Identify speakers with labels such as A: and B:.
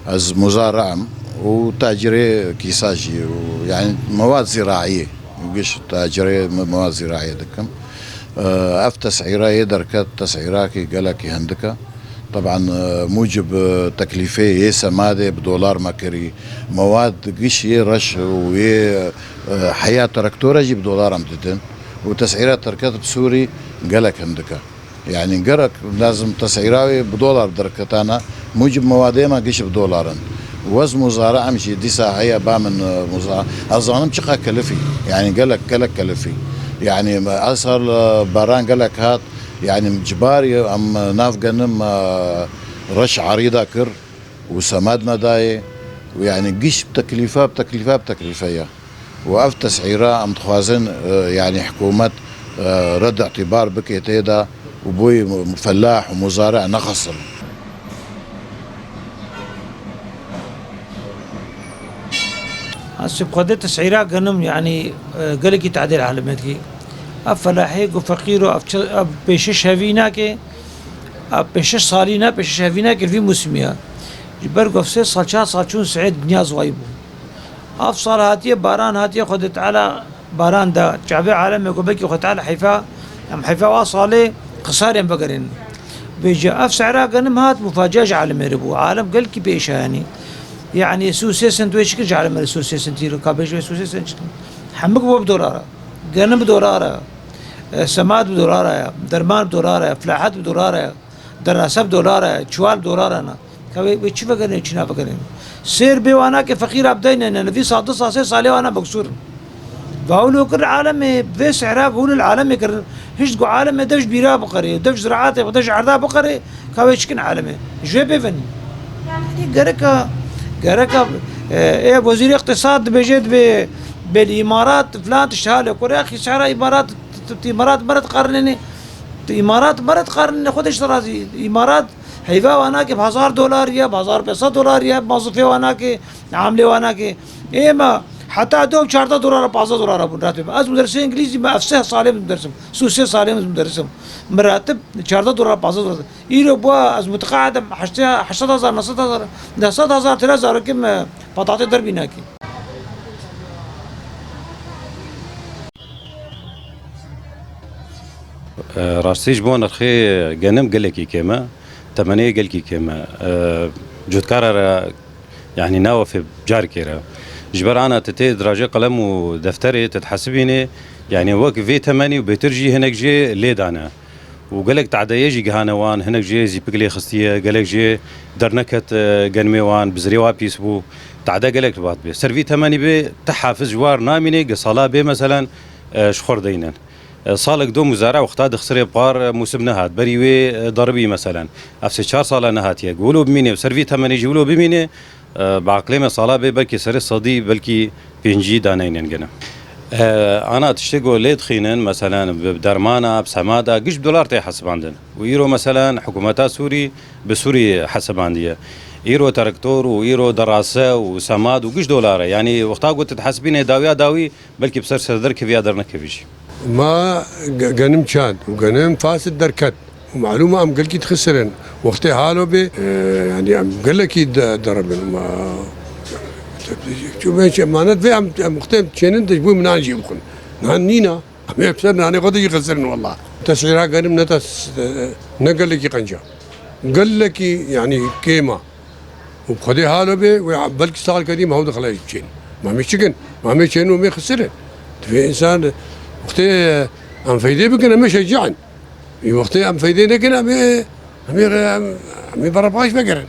A: از مزارع وتاجري كيساجي ويعني مواد زراعية وقش تاجري مواد زراعية دكم اف تسعيرة دركات تسعيراكي قالكي هندكا طبعا موجب تكلفة سمادة بدولار مكري مواد قش رش وي حياة تركتورة جي بدولار امتدن وتسعيرات تركات بسوري قالك هندكا يعني قرك لازم تسعيراوي بدولار دركتانا موجب مواد ما قش بدولارا وز مزارع مشي دي ساعة بامن مزارع أظن شقة كلفي يعني قالك كلفي يعني أصل باران قالك هات يعني مجباري أم نافقنم رش عريضة كر وسماد مداي ويعني قش بتكلفة وأف تسعيرة أم تخوازن يعني حكومة رد اعتبار بكي تيدا وبوي فلاح ومزارع نخصر
B: هسه بقدر تسعيرها قنم يعني قلقي تعديل علامتكي فلاحيق وفقير بيشش هفيناك بيشش صالينا بيشش هفيناك في موسمية جبر قفصي صال شون سعيد بنياز غايبو صار هاتيه باران هاتيه خدت على باران دا شعبي عالم يقبلك خدت على حيفا ام حيفا واصالي خسارين بقرين بيجي سعرها قنم هات مفاجأة عالم يربو عالم قلقي بيش يعني سوسي سنتويش كرج على مال سوسي سنتي ركابيش سوسي سنت حمق بدولار قنم بدولار سماد بدولار درمان بدولار فلاحات بدولار دراسة بدولار شوال بدولار أنا كوي بيش فكرني شنا فكرني سير بيوانا كفقير أبدينا إن في صاد صالي وأنا بقصور فهو كل عالم في سعره بقول العالم يكر هيش تقول عالم دش بيرا بقري دش زراعات ودش عرضا بقري كوي شكن عالمه جو بيفني يعني قرك ايه وزير اقتصاد بجد بالامارات فلان تشتغل يقول يا اخي سعر امارات مرت قرنني امارات مرت قرنني خدش راسي امارات هيفا وانا كي $1000 يا $1500 يا موظفي وانا كي عامله وانا كي ايه ما حتى دوم $4 $5 براتب از مدرسين انجليزي ما افسه صالح مدرسم سوسي صالح مدرسم مراتب $4 $5 يرو بوا از متقاعد 8000 9000 10000 3000 كم بطاطي دربيناكي
C: راستيش بون رخي جنم قلكي كيما تمنية قلكي كيما جودكار يعني ناوف بجاركيرا جبر أنا تتي دراجة قلم ودفتري تتحسبيني يعني وقت في 8 وبترجي هناك جي ليدانا وقالك تعدي يجي جهانوان هناك جي زي بقلي خستيه قالك جي درنكت جنميوان بزريوا بيسبو تعدي قالك بعد بي سرفي 8 بي تحافز جوار ناميني قصلا بي مثلا شخور دينا صالك دو مزارع وقتاد خسري بقار موسم نهات بريوي ضربي مثلا افسي 4 صاله نهات يقولوا بميني وسرفي 8 يقولوا بميني بعقلي ما صاله بلكي سري صدي بلكي بينجي دانين ينقنا انا تشتغل ليد خينن مثلا بدرمانه بسماده قش $1 تي حسب عندنا ويرو مثلا حكومتها سوري بسوري حسب عندي يرو تركتور ويرو دراسه وسماد وقش $1 يعني وقتها قلت تحسبين داوي بلكي بصير سردر كيف يقدرنا كيفيش
D: ما قنم شاد وقنم فاسد دركت ومعلومه ام قلكي تخسرن وقتها حاله بي يعني ام قلكي دربن ما شو ايش معنات في ام وقتها تشينن تجبوي من انجي بخن نينا ام يبصرنا انا قد يخسرن والله تسعيرها قنم نتس نقل لك قنجه قال لك يعني كيما وبخدي حاله بي بلكي اشتغل قديم هو دخل يتشين ما مشكن ما مشين وما يخسرن في انسان وقتها ام فايدي بكنا ما شجعن وقتها ام فايدي نكنا امي برباش بقرن